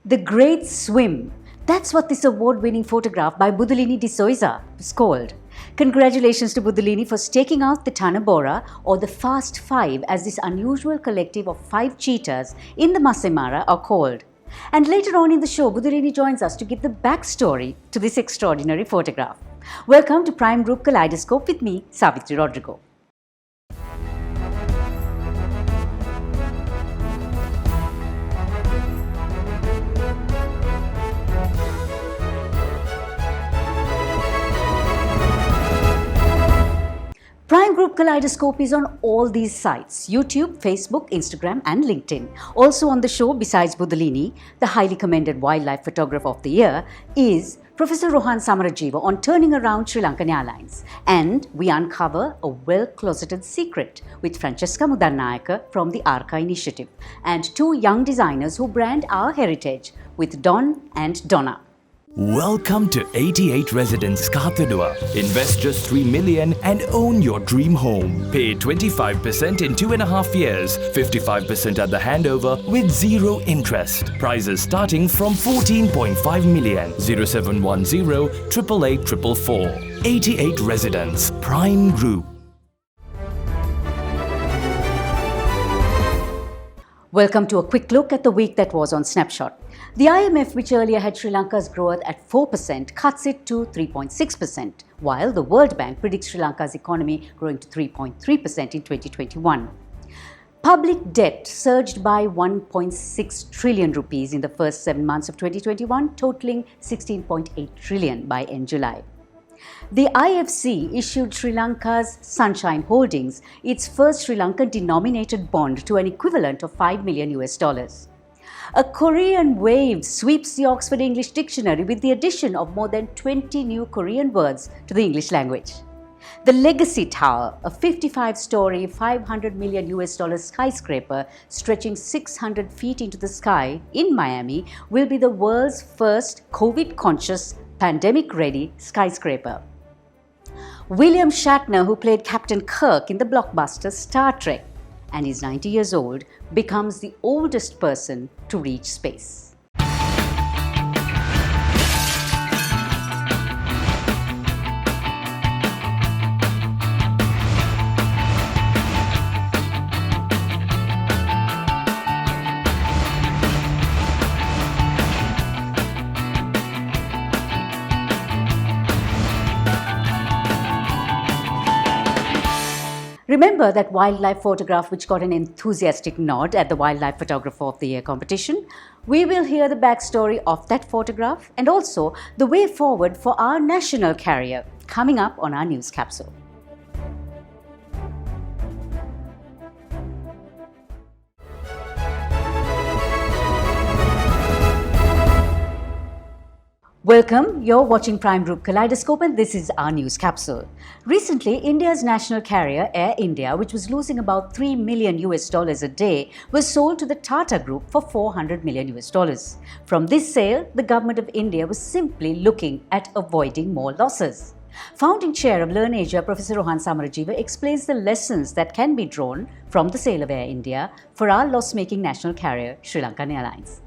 The Great Swim. That's what this award-winning photograph by Budulini de Souza is called. Congratulations to Budulini for staking out the Tanabora, or the Fast Five, as this unusual collective of 5 cheetahs in the Masai Mara are called. And later on in the show, Budulini joins us to give the backstory to this extraordinary photograph. Welcome to Prime Group Kaleidoscope with me, Savithri Rodrigo. Prime Group Kaleidoscope is on all these sites: YouTube, Facebook, Instagram and LinkedIn. Also on the show, besides Budulini, the highly commended wildlife photographer of the year is Professor Rohan Samarajiva on turning around Sri Lankan Airlines. And we uncover a well-closeted secret with Francesca Mudannayaka from the Arca Initiative and 2 young designers who brand our heritage with Don and Donna. Welcome to 88 Residence, Kathadua. Invest just 3 million and own your dream home. Pay 25% in 2.5 years, 55% at the handover with 0 interest. Prices starting from 14.5 million. 0710 888 444. 88 Residence, Prime Group. Welcome to a quick look at the week that was on SNAPSHOT. The IMF, which earlier had Sri Lanka's growth at 4%, cuts it to 3.6%, while the World Bank predicts Sri Lanka's economy growing to 3.3% in 2021. Public debt surged by 1.6 trillion rupees in the first 7 months of 2021, totaling 16.8 trillion by end July. The IFC issued Sri Lanka's Sunshine Holdings its first Sri Lankan denominated bond to an equivalent of $5 million. A Korean wave sweeps the Oxford English Dictionary with the addition of more than 20 new Korean words to the English language. The Legacy Tower, a 55-story, $500 million skyscraper stretching 600 feet into the sky in Miami, will be the world's first COVID-conscious, pandemic-ready skyscraper. William Shatner, who played Captain Kirk in the blockbuster Star Trek and is 90 years old, becomes the oldest person to reach space. Remember that wildlife photograph which got an enthusiastic nod at the Wildlife Photographer of the Year competition? We will hear the backstory of that photograph and also the way forward for our national carrier coming up on our news capsule. Welcome, you're watching Prime Group Kaleidoscope and this is our news capsule. Recently, India's national carrier Air India, which was losing about $3 million a day, was sold to the Tata Group for $400 million. From this sale, the government of India was simply looking at avoiding more losses. Founding chair of Learn Asia, Professor Rohan Samarajiva, explains the lessons that can be drawn from the sale of Air India for our loss-making national carrier, Sri Lankan Airlines.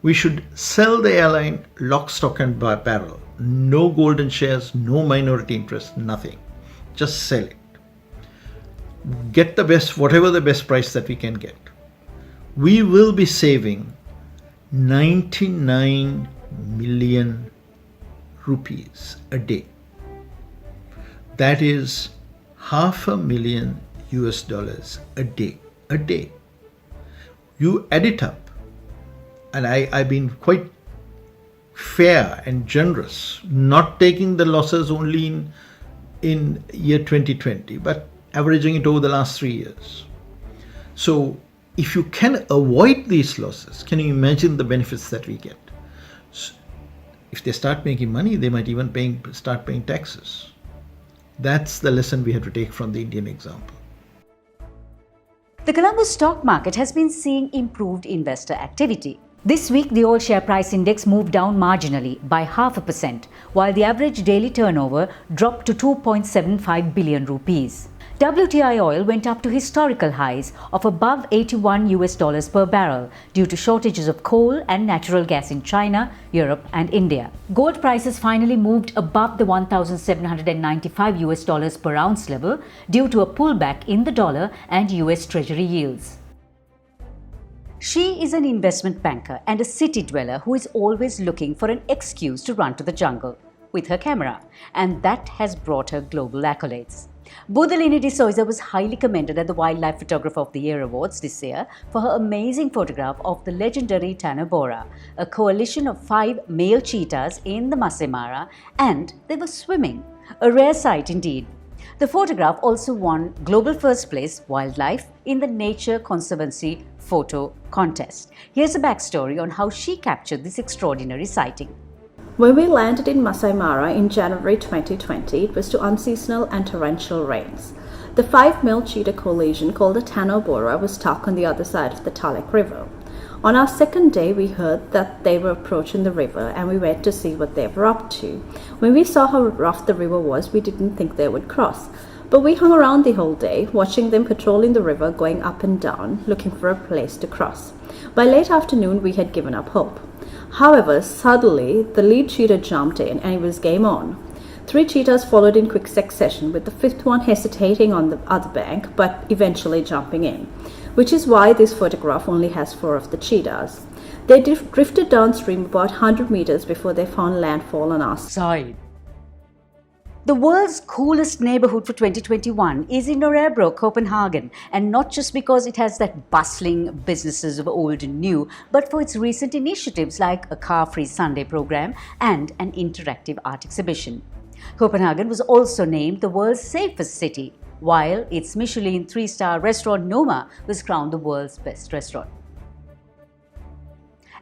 We should sell the airline lock, stock and barrel. No golden shares, no minority interest, nothing. Just sell it. Get the best, whatever the best price that we can get. We will be saving 99 million rupees a day. That is $500,000 a day. A day. You add it up. And I've been quite fair and generous, not taking the losses only in year 2020, but averaging it over the last 3 years. So if you can avoid these losses, can you imagine the benefits that we get? So if they start making money, they might even start paying taxes. That's the lesson we have to take from the Indian example. The Colombo stock market has been seeing improved investor activity. This week, the all share price index moved down marginally by 0.5%, while the average daily turnover dropped to 2.75 billion rupees. WTI oil went up to historical highs of above $81 per barrel due to shortages of coal and natural gas in China, Europe and India. Gold prices finally moved above the $1,795 per ounce level due to a pullback in the dollar and US Treasury yields. She is an investment banker and a city dweller who is always looking for an excuse to run to the jungle with her camera, and that has brought her global accolades. Budalini de Souza was highly commended at the Wildlife Photographer of the Year Awards this year for her amazing photograph of the legendary Tanabora, a coalition of 5 male cheetahs in the Masai Mara, and they were swimming, a rare sight indeed. The photograph also won Global First Place Wildlife in the Nature Conservancy Photo Contest. Here's a backstory on how she captured this extraordinary sighting. When we landed in Masai Mara in January 2020, it was to unseasonal and torrential rains. The 5 male cheetah coalition called the Tanabora was stuck on the other side of the Talek River. On our second day, we heard that they were approaching the river and we went to see what they were up to. When we saw how rough the river was, we didn't think they would cross. But we hung around the whole day, watching them patrolling the river, going up and down, looking for a place to cross. By late afternoon, we had given up hope. However, suddenly, the lead cheetah jumped in and it was game on. 3 cheetahs followed in quick succession, with the 5th one hesitating on the other bank, but eventually jumping in, which is why this photograph only has 4 of the cheetahs. They drifted downstream about 100 meters before they found landfall on our side. The world's coolest neighbourhood for 2021 is in Örebro, Copenhagen, and not just because it has that bustling businesses of old and new, but for its recent initiatives like a car-free Sunday program and an interactive art exhibition. Copenhagen was also named the world's safest city, while its Michelin 3-star restaurant Noma was crowned the world's best restaurant.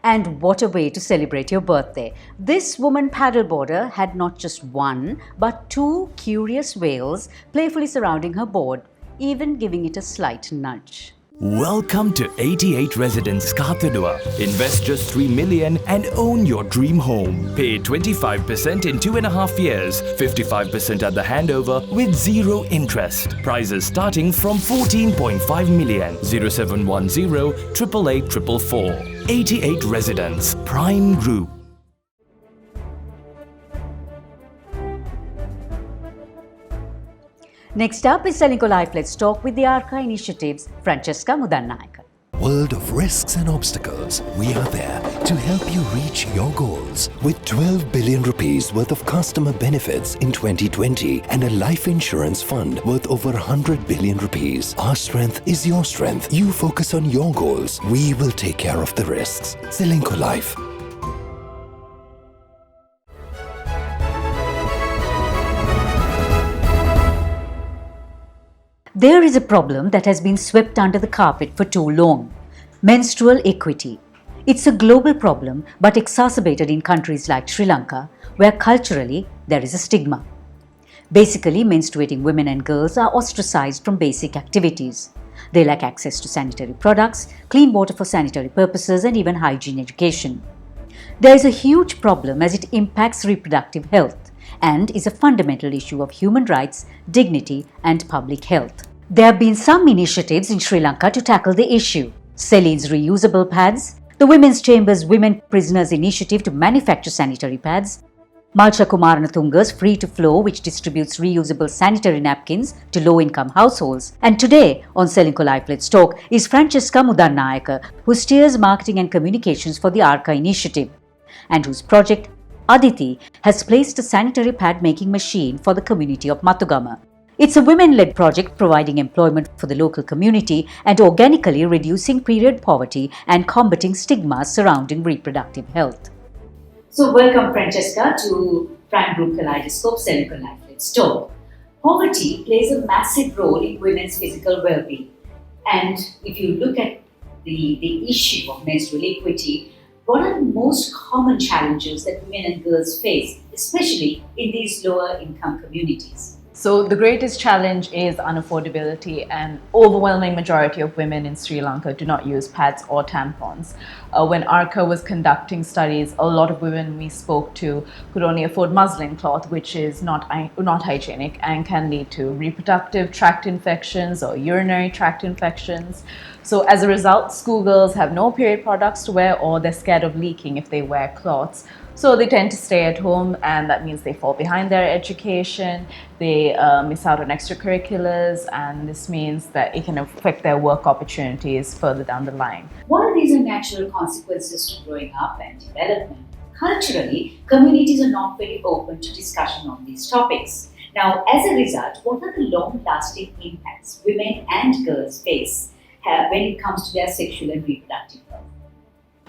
And what a way to celebrate your birthday. This woman paddleboarder had not just 1, but 2 curious whales playfully surrounding her board, even giving it a slight nudge. Welcome to 88 Residence Skatudua. Invest just 3 million and own your dream home. Pay 25% in 2.5 years, 55% at the handover with 0 interest. Prices starting from 14.5 million. 0710 888 444. 88 Residence, Prime Group. Next up is CEYLINCO Life Let's Talk with the Arca Initiative's Francesca Mudannayaka. World of risks and obstacles, we are there to help you reach your goals. With 12 billion rupees worth of customer benefits in 2020 and a life insurance fund worth over 100 billion rupees. Our strength is your strength. You focus on your goals. We will take care of the risks. CEYLINCO Life. There is a problem that has been swept under the carpet for too long: menstrual equity. It's a global problem, but exacerbated in countries like Sri Lanka, where culturally there is a stigma. Basically, menstruating women and girls are ostracized from basic activities. They lack access to sanitary products, clean water for sanitary purposes, and even hygiene education. There is a huge problem as it impacts reproductive health and is a fundamental issue of human rights, dignity, and public health. There have been some initiatives in Sri Lanka to tackle the issue. Celine's reusable pads, the Women's Chamber's Women Prisoners Initiative to manufacture sanitary pads, Malcha Kumaranatunga's Free to Flow, which distributes reusable sanitary napkins to low-income households. And today on CEYLINCO Life Let's Talk is Francesca Mudannayaka, who steers marketing and communications for the Arca Initiative, and whose project Aditi has placed a sanitary pad making machine for the community of Matugama. It's a women-led project providing employment for the local community and organically reducing period poverty and combating stigmas surrounding reproductive health. So welcome, Francesca, to Prime Group Kaleidoscope, CEYLINCO Life Let's Talk. Poverty plays a massive role in women's physical well-being. And if you look at the issue of menstrual equity, what are the most common challenges that women and girls face, especially in these lower income communities? So the greatest challenge is unaffordability, and overwhelming majority of women in Sri Lanka do not use pads or tampons. When ARCA was conducting studies, a lot of women we spoke to could only afford muslin cloth, which is not hygienic and can lead to reproductive tract infections or urinary tract infections. So as a result, schoolgirls have no period products to wear, or they're scared of leaking if they wear cloths. So they tend to stay at home, and that means they fall behind their education, they miss out on extracurriculars, and this means that it can affect their work opportunities further down the line. While these are natural consequences to growing up and development, culturally, communities are not very open to discussion on these topics. Now, as a result, what are the long-lasting impacts women and girls face when it comes to their sexual and reproductive health?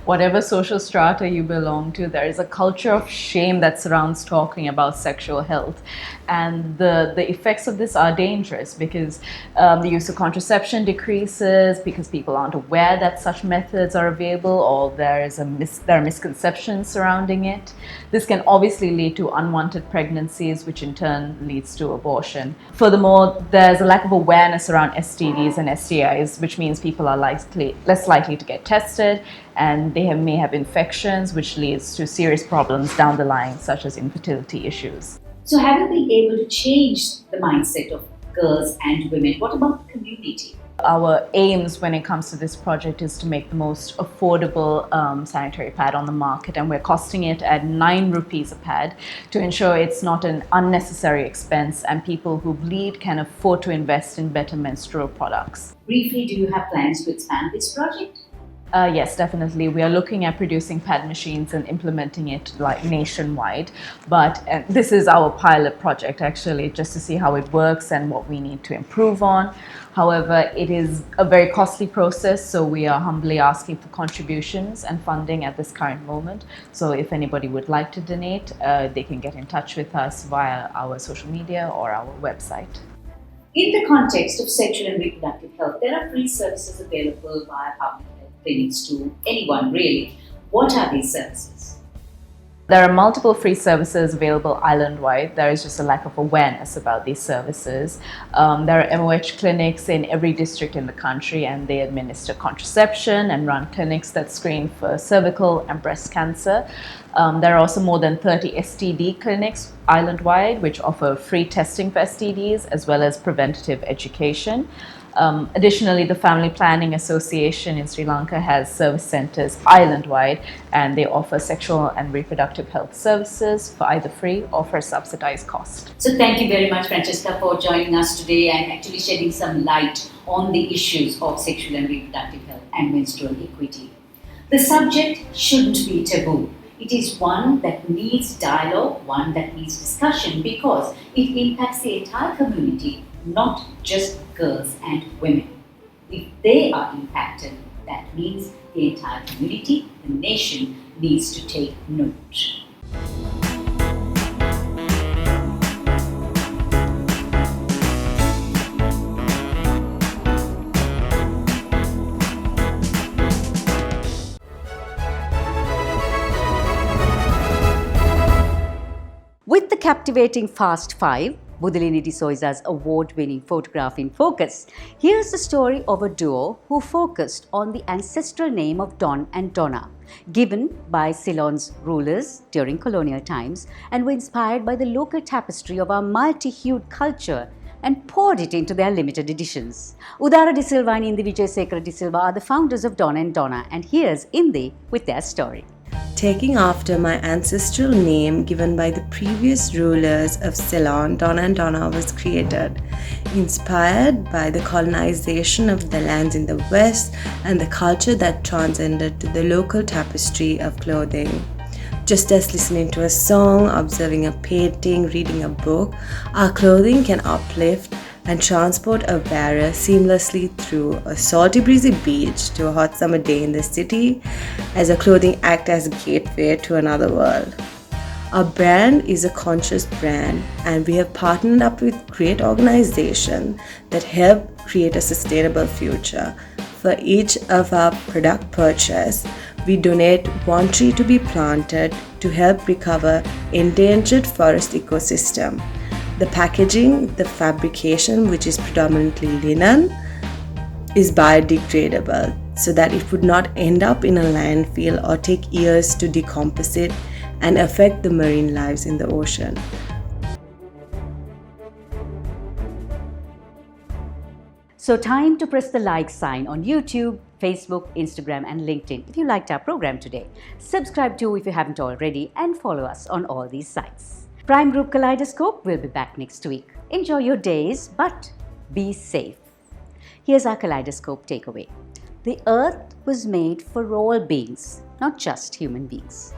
Whatever social strata you belong to, there is a culture of shame that surrounds talking about sexual health. And the effects of this are dangerous because the use of contraception decreases, because people aren't aware that such methods are available, or there are misconceptions surrounding it. This can obviously lead to unwanted pregnancies, which in turn leads to abortion. Furthermore, there's a lack of awareness around STDs and STIs, which means people are less likely to get tested, and they may have infections, which leads to serious problems down the line, such as infertility issues. So have you been able to change the mindset of girls and women? What about the community? Our aims when it comes to this project is to make the most affordable sanitary pad on the market, and we're costing it at 9 rupees a pad to ensure it's not an unnecessary expense and people who bleed can afford to invest in better menstrual products. Briefly, do you have plans to expand this project? Yes, definitely. We are looking at producing pad machines and implementing it nationwide. But this is our pilot project, actually, just to see how it works and what we need to improve on. However, it is a very costly process, so we are humbly asking for contributions and funding at this current moment. So if anybody would like to donate, they can get in touch with us via our social media or our website. In the context of sexual and reproductive health, there are free services available via public health clinics to anyone, really. What are these services? There are multiple free services available island-wide. There is just a lack of awareness about these services. There are MOH clinics in every district in the country, and they administer contraception and run clinics that screen for cervical and breast cancer. There are also more than 30 STD clinics island-wide, which offer free testing for STDs as well as preventative education. Additionally, the Family Planning Association in Sri Lanka has service centers island-wide, and they offer sexual and reproductive health services for either free or for a subsidized cost. So thank you very much, Francesca, for joining us today and actually shedding some light on the issues of sexual and reproductive health and menstrual equity. The subject shouldn't be taboo. It is one that needs dialogue, one that needs discussion, because it impacts the entire community, not just girls and women. If they are impacted, that means the entire community, the nation, needs to take note. With the captivating Fast 5, Budilini D'Souza's award-winning Photograph in Focus, here's the story of a duo who focused on the ancestral name of Don and Donna, given by Ceylon's rulers during colonial times, and were inspired by the local tapestry of our multi-hued culture and poured it into their limited editions. Udara De Silva and Indi Wijayasekara De Silva are the founders of Don and Donna, and here's Indi with their story. Taking after my ancestral name given by the previous rulers of Ceylon, Don and Donna was created, inspired by the colonization of the lands in the west and the culture that transcended to the local tapestry of clothing. Just as listening to a song, observing a painting, reading a book, our clothing can uplift and transport a wearer seamlessly through a salty breezy beach to a hot summer day in the city, as our clothing acts as a gateway to another world. Our brand is a conscious brand, and we have partnered up with great organizations that help create a sustainable future. For each of our product purchase, we donate one tree to be planted to help recover endangered forest ecosystem. The packaging, the fabrication, which is predominantly linen, is biodegradable so that it would not end up in a landfill or take years to decomposite and affect the marine lives in the ocean. So time to press the like sign on YouTube, Facebook, Instagram and LinkedIn if you liked our program today. Subscribe too if you haven't already and follow us on all these sites. Prime Group Kaleidoscope will be back next week. Enjoy your days, but be safe. Here's our Kaleidoscope takeaway. The earth was made for all beings, not just human beings.